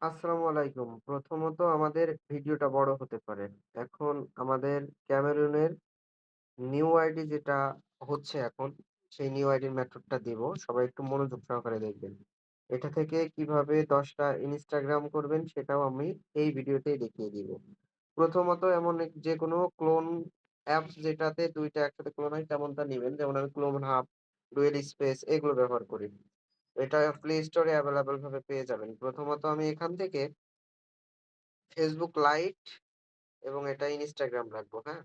আসসালামু আলাইকুম। প্রথমত আমাদের ভিডিওটা বড় হতে পারে। এখন আমাদের ক্যামেরুনের নিউ আইডি যেটা হচ্ছে এখন, সেই নিউ আইডির মেথডটা দিব। সবাই একটু মনোযোগ সহকারে দেখবেন। এটা থেকে কিভাবে ১০ টা Instagram করবেন সেটাও আমি এই ভিডিওতেই দেখিয়ে দিব। প্রথমত এমন যেকোনো ক্লোন অ্যাপস যেটাতে ২ টা একসাথে ক্লোন হয় তেমনটা নিবেন। যেমন আমি ক্লোন হাব, ডুয়েল স্পেস এগুলো ব্যবহার করি। এটা প্লে স্টোরে এভেইলেবল ভাবে পেয়ে যাবেন। প্রথমত আমি এখান থেকে Facebook লাইট এবং এটা Instagram রাখবো, হ্যাঁ?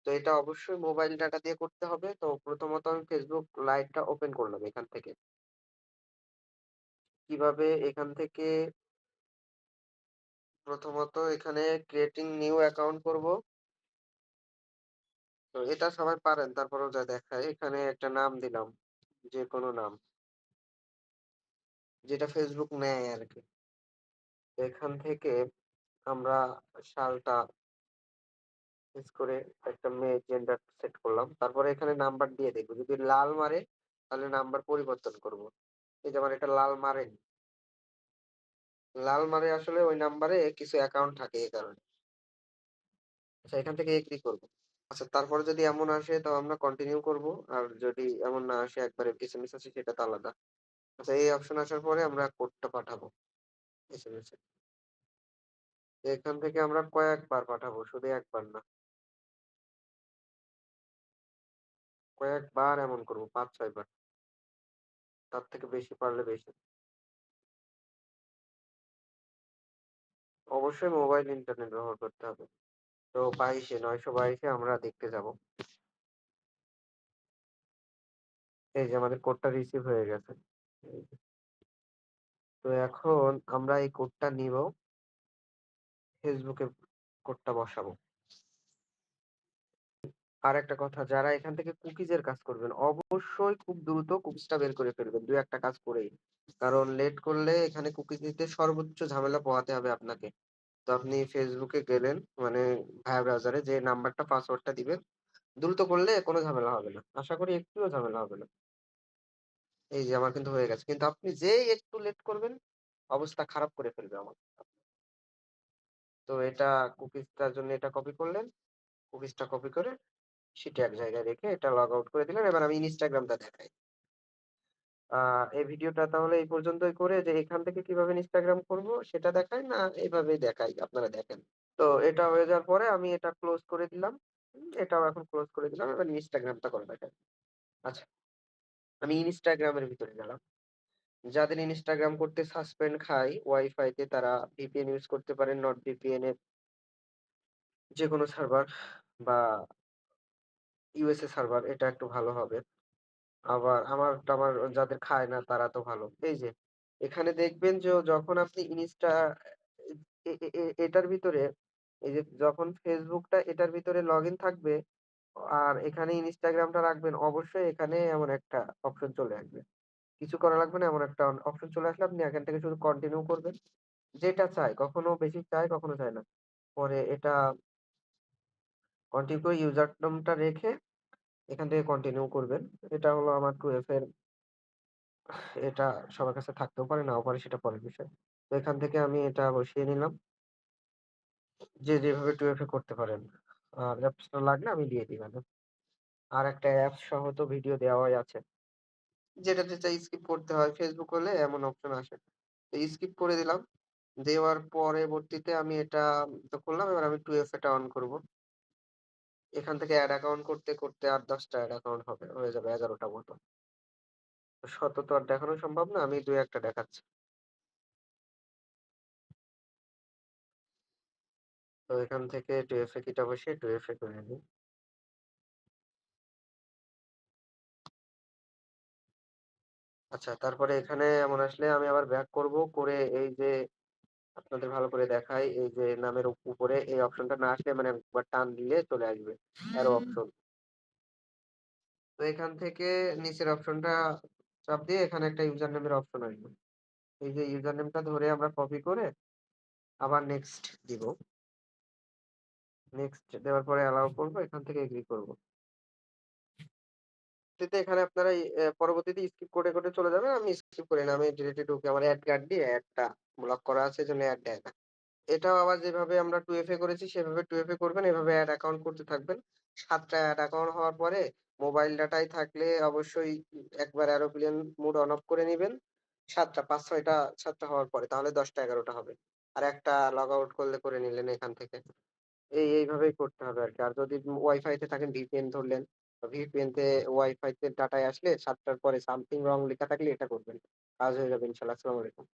তো এটা অবশ্যই মোবাইল ডাটা দিয়ে করতে হবে। তো প্রথমত আমি Facebook লাইটটা ওপেন করলাম এখান থেকে। কিভাবে এখান থেকে প্রথমত এখানে ক্রিয়েটিং নিউ অ্যাকাউন্ট করব। তো এটা সবাই পারেন তারপরেও যা দেখাই। এখানে একটা নাম দিলাম। যেকোনো নাম। যেটা Facebook নেয় আরকি। এখান থেকে আমরা সালটা মিস করে একটা মেয়ে জেন্ডার সেট করলাম। তারপরে এখানে নাম্বার দিয়ে দেখব। যদি লাল মারে তাহলে নাম্বার পরিবর্তন করব। এই যে আমার এটা লাল মারেনি। লাল মারে আসলে ওই নাম্বারে কিছু অ্যাকাউন্ট থাকে এই কারণে। আচ্ছা এখান থেকে এগ্রি করব। আচ্ছা তারপরে যদি এমন আসে তো আমরা কন্টিনিউ করব। আর যদি এমন না আসে একবারে এসএমএস আসে সেটা তো আলাদা। আচ্ছা এই অপশন আসার পরে আমরা কোডটা পাঠাবো এসএমএস এ। এখান থেকে আমরা কয়েকবার পাঠাবো, শুধু একবার না। কয়েকবার এমন করব ৫-৬ বার। তার থেকে বেশি পারলে বেশি। অবশ্যই মোবাইল ইন্টারনেট ব্যবহার করতে হবে। তো ২২ এ ৯২২ এ আমরা দেখতে যাব। এই যে আমাদের কোডটা রিসিভ হয়ে গেছে। এই যে। তো এখন আমরা এই কোডটা নিব, Facebook এ কোডটা বসাবো। আরেকটা কথা যারা এখান থেকে কুকিজ এর কাজ করবেন, অবশ্যই খুব দ্রুত কুকিজটা বের করে ফেলবেন ২-১ টা কাজ করেই। কারণ লেট করলে এখানে কুকিজ নিতে সর্বোচ্চ ঝামেলা পোহাতে হবে আপনাকে। তো আপনি Facebook এ গেলেন মানে ভায়া ব্রাউজারে যে নাম্বারটা পাসওয়ার্ডটা দিবেন, দ্রুত করলে কোনো ঝামেলা হবে না। আশা করি একটুও ঝামেলা হবে না। এই যে আমার কিন্তু হয়ে গেছে। কিন্তু আপনি যেই একটু লেট করবেন, অবস্থা খারাপ করে ফেলবে আমার। তো এটা কুকিজটার জন্য এটা কপি করলেন। কুকিজটা কপি করে সেটা এক জায়গায় রেখে এটা লগ আউট করে দিলেন। এবার আমি Instagramটা দেখাই। আ এই ভিডিওটা তাহলে এই পর্যন্তই করে যে এখান থেকে কিভাবে Instagram করব সেটা দেখাই না এভাবেই দেখাই আপনারা দেখেন। তো এটা হয়ে যাওয়ার পরে আমি এটা ক্লোজ করে দিলাম। এটাও এখন ক্লোজ করে দিলাম। এবার Instagramটা করে দেখাই। আচ্ছা, আমি Instagram এর ভিতরে গেলাম। যাদের Instagram করতে সাসপেন্ড খায় ওয়াইফাই তে তারা VPN ইউজ করতে পারেন। NordVPN এর যেকোনো সার্ভার বা USA সার্ভার এটা একটু ভালো হবে। আবার আমার-টামার যাদের খায় না তারা তো ভালো। এই যে এখানে দেখবেন যে যখন আপনি এ এ এ এটার ভিতরে এই যে যখন Facebook টা এটার ভিতরে লগইন থাকবে আর এখানে Instagram টা রাখবেন অবশ্যই এখানে এমন একটা অপশন চলে আসবে। কিছু করা লাগবে না এমন একটা অপশন চলে আসলে আপনি এখান থেকে শুধু কন্টিনিউ করবেন। যেটা চায় কখনো বেশি চায় কখনো চায় না। পরে এটা কন্টিনিউ করে ইউজার নামটা রেখে এখান থেকে কন্টিনিউ করবেন। এটা হলো আমার 2FA এর এটা সবার কাছে থাকতেও পারে, নাও পারে সেটা পরের বিষয়। তো এখান থেকে আমি এটা বসিয়ে নিলাম। যে যেভাবে 2FA করতে পারেন। আর অ্যাপসটা লাগলে আমি দিয়ে দিবানে। আরেকটা অ্যাপস সহ তো ভিডিও দেওয়াই আছে। যেটাতে চাই স্কিপ করতে হয়। Facebook হলে এমন অপশন আসে। তো স্কিপ করে দিলাম। দেওয়ার পরবর্তীতে আমি এটা তো করলাম। এবার আমি 2FA টা অন করব। এখান থেকে এড অ্যাকাউন্ট করতে ৮-১০ টা এড অ্যাকাউন্ট হবে। হয়ে যাবে ১১ টা মতো। শত তো আর দেখানো সম্ভব না। আমি ২-১ টা দেখাচ্ছি। তো এখান থেকে 2FA কিটা বসিয়ে 2FA করে নিই। আচ্ছা তারপরে এখানে এমন আসলে আমি আবার ব্যাক করব। করে এই যে আপনাদের ভালো করে দেখাই, এই যে নামের উপরে এই অপশনটা না আসলে মানে একবার টান দিলে চলে আসবে। Arrow option. তো এখান থেকে নিচের অপশনটা চাপ দিয়ে এখানে একটা ইউজার নেমের অপশন আসবে। এই যে ইউজার নেমটা ধরে আমরা কপি করে আবার নেক্সট দিব। নেক্সট দেওয়ার পরে অ্যালাও করব। এখান থেকে এগ্রি করব। পরবর্তীতে এখানে আপনারা পরবর্তীতে স্কিপ করে চলে যাবেন। আমি স্কিপ করি না। আমি ডিরেক্টলি ঢুকে আমার এড কার্ড দিয়ে এডটা ব্লক করা আছে এজন্য এড দেয় না। এটাও আবার যেভাবে আমরা 2FA করেছি সেভাবে 2FA করবেন। এভাবে এড অ্যাকাউন্ট করতে থাকবেন। ৭ টা এড অ্যাকাউন্ট হওয়ার পরে মোবাইল ডাটায় থাকলে অবশ্যই একবার এরোপ্লেন মুড অন অফ করে নিবেন। ৭ টা ৫-৬ টা ৭ টা হওয়ার পরে তাহলে ১০ টা ১১ টা হবে। আর একটা লগ আউট করলে করে নিলেন এখান থেকে। এইভাবেই করতে হবে আরকি। আর যদি ওয়াইফাই তে থাকেন VPN ধরলেন। VPN তে ওয়াইফাই তে ডাটায় আসলে ৭ টার পরে সামথিং রং লেখা থাকলে এটা করবেন। কাজ হয়ে যাবে ইনশাআল্লাহ। আসসালামু আলাইকুম।